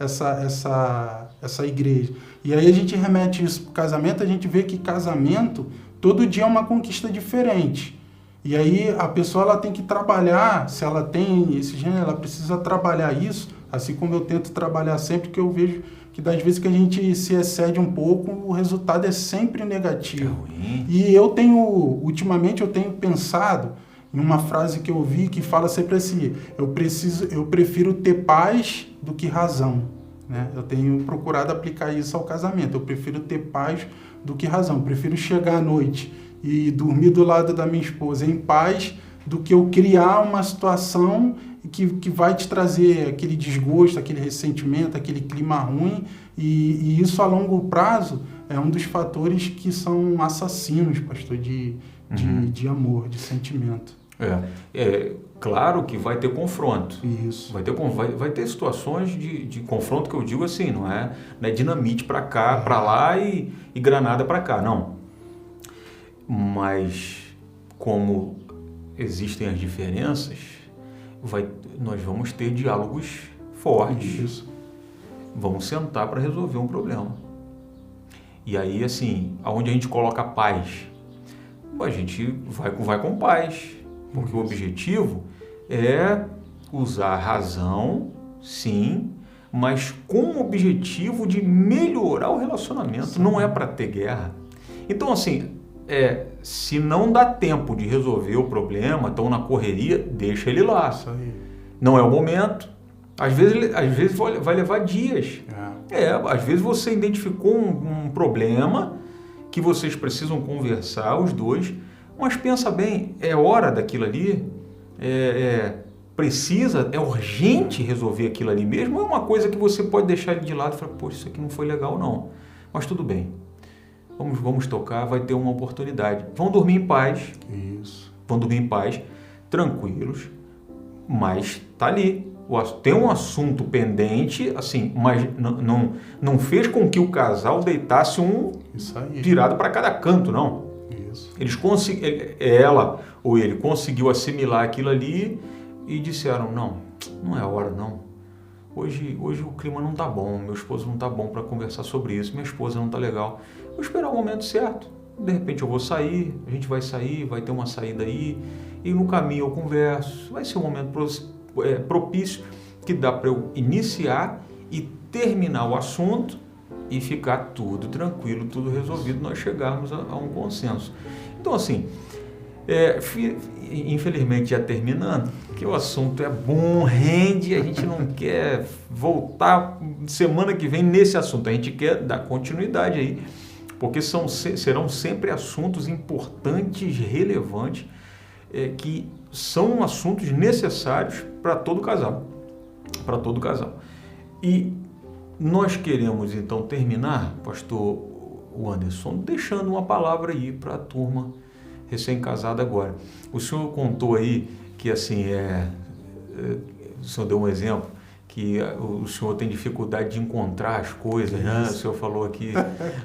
essa igreja. E aí a gente remete isso para o casamento, a gente vê que casamento, todo dia é uma conquista diferente. E aí a pessoa ela tem que trabalhar, se ela tem esse gênero, ela precisa trabalhar isso, assim como eu tento trabalhar sempre, que eu vejo que das vezes que a gente se excede um pouco, o resultado é sempre negativo. E ultimamente eu tenho pensado em uma frase que eu vi que fala sempre assim, eu prefiro ter paz do que razão, né? Eu tenho procurado aplicar isso ao casamento, eu prefiro ter paz do que razão, eu prefiro chegar à noite e dormir do lado da minha esposa em paz do que eu criar uma situação que vai te trazer aquele desgosto, aquele ressentimento, aquele clima ruim, e isso a longo prazo é um dos fatores que são assassinos, pastor, de amor, de sentimento. Claro que vai ter confronto. Isso. Vai ter situações de confronto que eu digo assim, não é dinamite para cá, para lá e granada para cá, não. Mas como existem as diferenças, nós vamos ter diálogos fortes. Isso. Vamos sentar para resolver um problema. E aí, assim, aonde a gente coloca paz? A gente vai com paz, porque o objetivo é usar a razão, sim, mas com o objetivo de melhorar o relacionamento, sim. Não é para ter guerra. Então, assim, se não dá tempo de resolver o problema, estão na correria, deixa ele lá. Isso aí. Não é o momento. Às vezes vai levar dias. Às vezes você identificou um problema que vocês precisam conversar, os dois, mas pensa bem, é hora daquilo ali, é urgente resolver aquilo ali mesmo, é uma coisa que você pode deixar ele de lado e falar, pô, isso aqui não foi legal não, mas tudo bem. Vamos tocar, vai ter uma oportunidade. Vão dormir em paz. Isso. Vão dormir em paz, tranquilos, mas tá ali. Tem um assunto pendente, assim, mas não fez com que o casal deitasse virado para cada canto, não. Isso. Ela ou ele conseguiu assimilar aquilo ali e disseram, não é hora, não. Hoje o clima não tá bom, meu esposo não tá bom para conversar sobre isso, minha esposa não tá legal. Vou esperar o momento certo. De repente eu vou sair, a gente vai sair, vai ter uma saída aí, e no caminho eu converso. Vai ser um momento propício, que dá para eu iniciar e terminar o assunto e ficar tudo tranquilo, tudo resolvido, nós chegarmos a um consenso. Então, assim, infelizmente já terminando, que o assunto é bom, rende, a gente não quer voltar semana que vem nesse assunto, a gente quer dar continuidade aí, porque serão sempre assuntos importantes, relevantes, que são assuntos necessários para todo casal, E nós queremos então terminar, pastor Anderson, deixando uma palavra aí para a turma recém-casada agora. O senhor contou aí que assim, o senhor deu um exemplo, que o senhor tem dificuldade de encontrar as coisas, né? O senhor falou aqui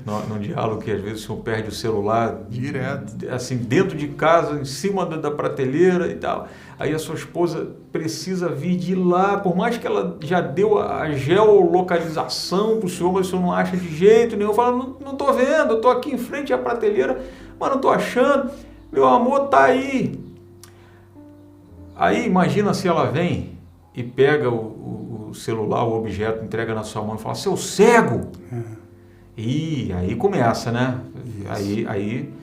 no diálogo que às vezes o senhor perde o celular direto, assim, dentro de casa, em cima da prateleira e tal. Aí a sua esposa precisa vir de lá, por mais que ela já deu a geolocalização para o senhor, mas o senhor não acha de jeito nenhum. Fala, não estou vendo, eu estou aqui em frente à prateleira, mas não estou achando. Meu amor, tá aí. Aí imagina se ela vem e pega o celular, o objeto, entrega na sua mão e fala, seu cego! E aí começa, né? Aí,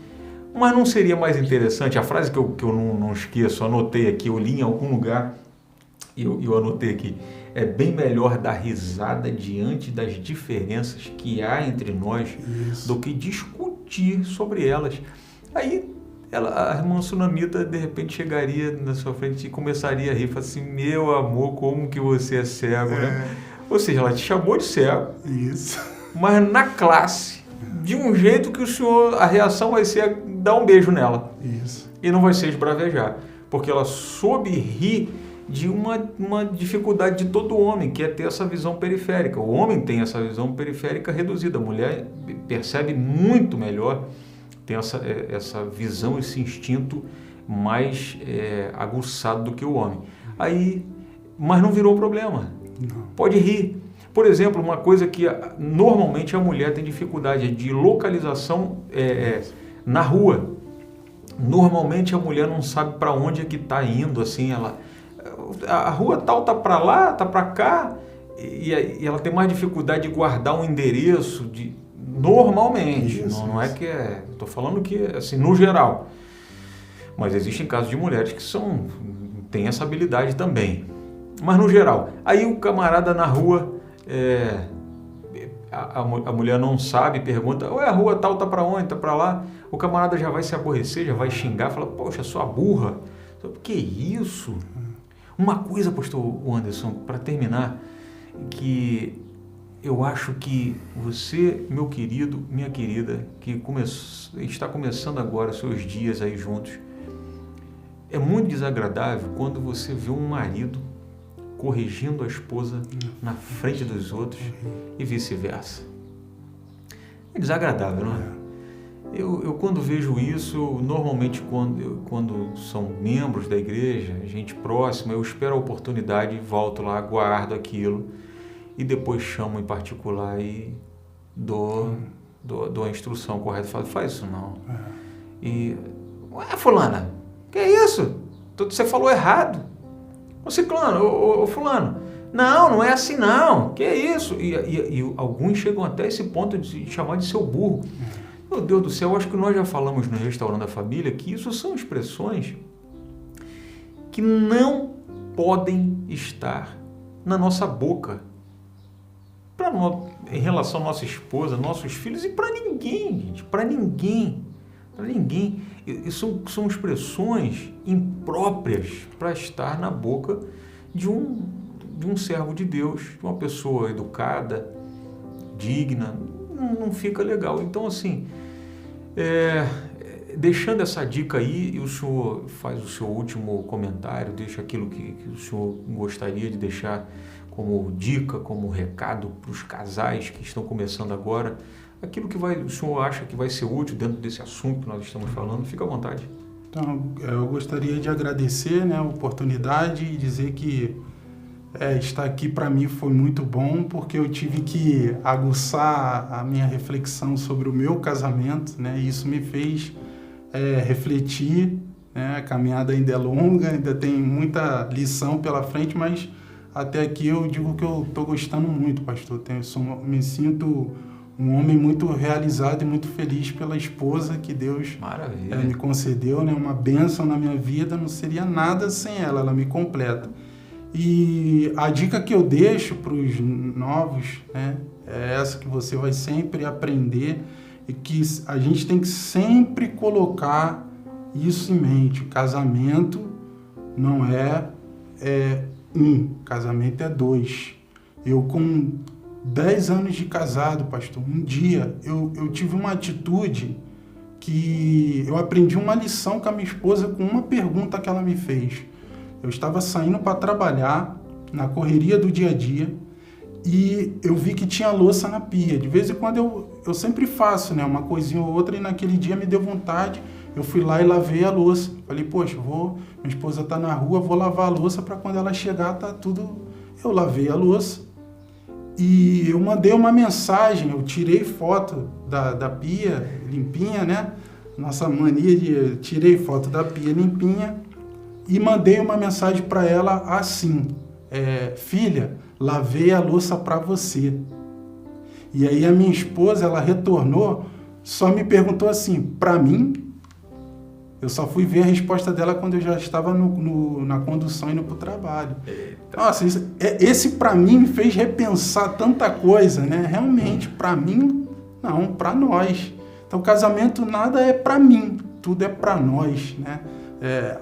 mas não seria mais interessante, a frase que eu não esqueço, anotei aqui, eu li em algum lugar, e eu anotei aqui, é bem melhor dar risada diante das diferenças que há entre nós do que discutir sobre elas. Aí a irmã Sunamita de repente chegaria na sua frente e começaria a rir, falaria assim, meu amor, como que você é cego, né? Ou seja, ela te chamou de cego, mas na classe, de um jeito que a reação vai ser dar um beijo nela. E não vai ser esbravejar, porque ela soube rir de uma dificuldade de todo homem, que é ter essa visão periférica. O homem tem essa visão periférica reduzida, a mulher percebe muito melhor, tem essa visão, esse instinto mais aguçado do que o homem. Mas não virou problema. Não. Pode rir. Por exemplo, uma coisa que normalmente a mulher tem dificuldade de localização na rua. Normalmente a mulher não sabe para onde é que está indo, assim, a rua tal tá para lá, tá para cá, e ela tem mais dificuldade de guardar um endereço normalmente. Não é que estou falando que assim no geral, mas existem casos de mulheres que têm essa habilidade também, mas no geral. Aí o camarada na rua, a mulher não sabe, pergunta, ué, a rua tal tá para onde, tá para lá, o camarada já vai se aborrecer, já vai xingar, fala, poxa, sua burra, que isso? Uma coisa, pastor Anderson, para terminar, que eu acho que você, meu querido, minha querida, que está começando agora seus dias aí juntos, é muito desagradável quando você vê um marido corrigindo a esposa na frente dos outros e vice-versa. É desagradável, não é? Eu quando vejo isso, normalmente quando são membros da igreja, gente próxima, eu espero a oportunidade, volto lá, guardo aquilo e depois chamo em particular e dou a instrução correta. Faz isso não. E, ué, fulana, que é isso? Você falou errado. Ô ciclano, ô fulano, não é assim não, que é isso? E alguns chegam até esse ponto de chamar de seu burro. Meu Deus do céu, acho que nós já falamos no Restaurando a Família que isso são expressões que não podem estar na nossa boca em relação à nossa esposa, nossos filhos e para ninguém, gente, para ninguém. São expressões impróprias para estar na boca de um servo de Deus, de uma pessoa educada, digna. Não fica legal. Então, assim, deixando essa dica aí, e o senhor faz o seu último comentário, deixa aquilo que o senhor gostaria de deixar como dica, como recado para os casais que estão começando agora, aquilo que o senhor acha que vai ser útil dentro desse assunto que nós estamos falando, fica à vontade. Então, eu gostaria de agradecer, né, a oportunidade e dizer que estar aqui para mim foi muito bom, porque eu tive que aguçar a minha reflexão sobre o meu casamento, né, e isso me fez refletir, né, a caminhada ainda é longa, ainda tem muita lição pela frente, mas até aqui eu digo que eu estou gostando muito, pastor. Me sinto um homem muito realizado e muito feliz pela esposa que Deus me concedeu, né? Uma bênção na minha vida, não seria nada sem ela, ela me completa. E a dica que eu deixo para os novos, né, é essa que você vai sempre aprender e que a gente tem que sempre colocar isso em mente. O casamento não é casamento é 2. Eu com 10 anos de casado, pastor, um dia eu tive uma atitude que eu aprendi uma lição com a minha esposa com uma pergunta que ela me fez. Eu estava saindo para trabalhar, na correria do dia a dia, e eu vi que tinha louça na pia. De vez em quando eu sempre faço, né, uma coisinha ou outra, e naquele dia me deu vontade, eu fui lá e lavei a louça. Falei, poxa, minha esposa está na rua, vou lavar a louça para quando ela chegar tá tudo... Eu lavei a louça e eu mandei uma mensagem, eu tirei foto da pia limpinha, né? Nossa mania de... Tirei foto da pia limpinha e mandei uma mensagem para ela assim, filha, lavei a louça para você. E aí a minha esposa, ela retornou, só me perguntou assim, para mim? Eu só fui ver a resposta dela quando eu já estava na condução indo para o trabalho. Eita. Nossa, esse para mim me fez repensar tanta coisa, né? Realmente, para mim, não, para nós. Então, o casamento nada é para mim, tudo é para nós, né?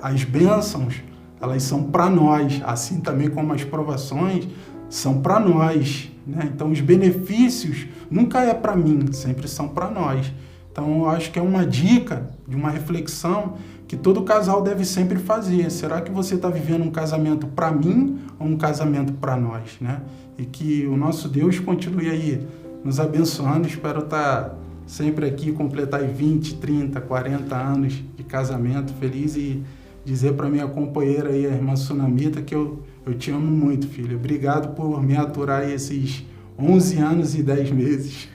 As bênçãos, elas são para nós, assim também como as provações são para nós, né? Então, os benefícios nunca é para mim, sempre são para nós. Então, eu acho que é uma dica de uma reflexão que todo casal deve sempre fazer. Será que você está vivendo um casamento para mim ou um casamento para nós, né? E que o nosso Deus continue aí nos abençoando. Espero estar sempre aqui, completar 20, 30, 40 anos de casamento feliz e dizer para minha companheira aí, a irmã Sunamita, que eu te amo muito, filha. Obrigado por me aturar aí esses 11 anos e 10 meses.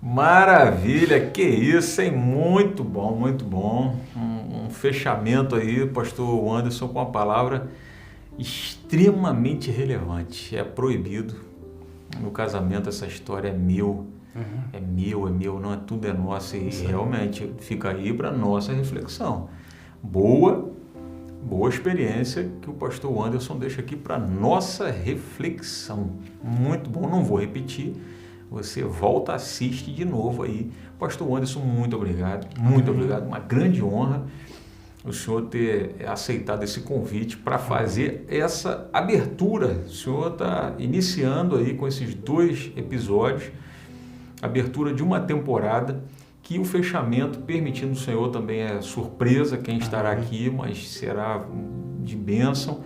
Maravilha, que isso, hein? Muito bom, muito bom. Um fechamento aí, pastor Anderson, com a palavra extremamente relevante. É proibido. No casamento essa história é meu. É meu, não é tudo é nosso. E realmente fica aí para nossa reflexão. Boa experiência que o pastor Anderson deixa aqui para nossa reflexão. Muito bom, não vou repetir. Você volta, assiste de novo aí. Pastor Anderson, muito obrigado, uma grande honra o senhor ter aceitado esse convite para fazer essa abertura. O senhor está iniciando aí com esses 2 episódios, abertura de uma temporada, que o fechamento, permitindo o senhor, também é surpresa quem estará aqui, mas será de bênção.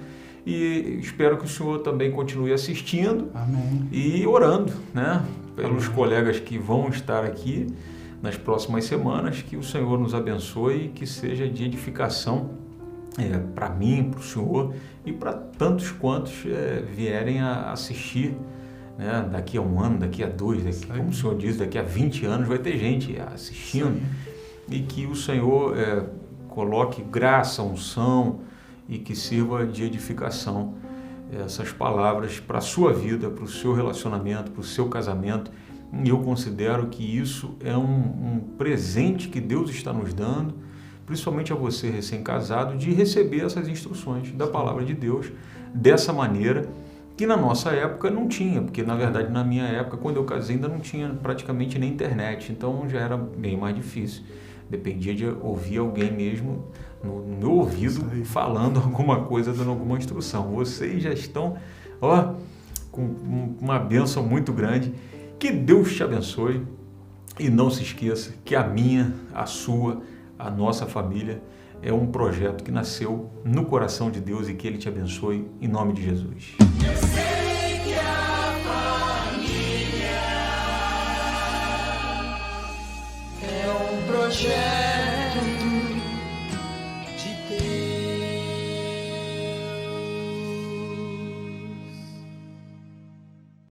E espero que o senhor também continue assistindo. Amém. E orando, né? Pelos colegas que vão estar aqui nas próximas semanas, que o Senhor nos abençoe e que seja de edificação para mim, para o Senhor e para tantos quantos vierem a assistir, né? Daqui a 1 ano, daqui a 2, como o Senhor diz, daqui a 20 anos vai ter gente assistindo. E que o Senhor coloque graça, unção e que sirva de edificação essas palavras para a sua vida, para o seu relacionamento, para o seu casamento. E eu considero que isso é um presente que Deus está nos dando, principalmente a você recém-casado, de receber essas instruções da palavra de Deus dessa maneira, que na nossa época não tinha, porque na verdade na minha época, quando eu casei, ainda não tinha praticamente nem internet, então já era bem mais difícil. Dependia de ouvir alguém mesmo no meu ouvido falando alguma coisa, dando alguma instrução. Vocês já estão com uma bênção muito grande. Que Deus te abençoe e não se esqueça que a minha, a sua, a nossa família é um projeto que nasceu no coração de Deus e que Ele te abençoe em nome de Jesus. Eu sei que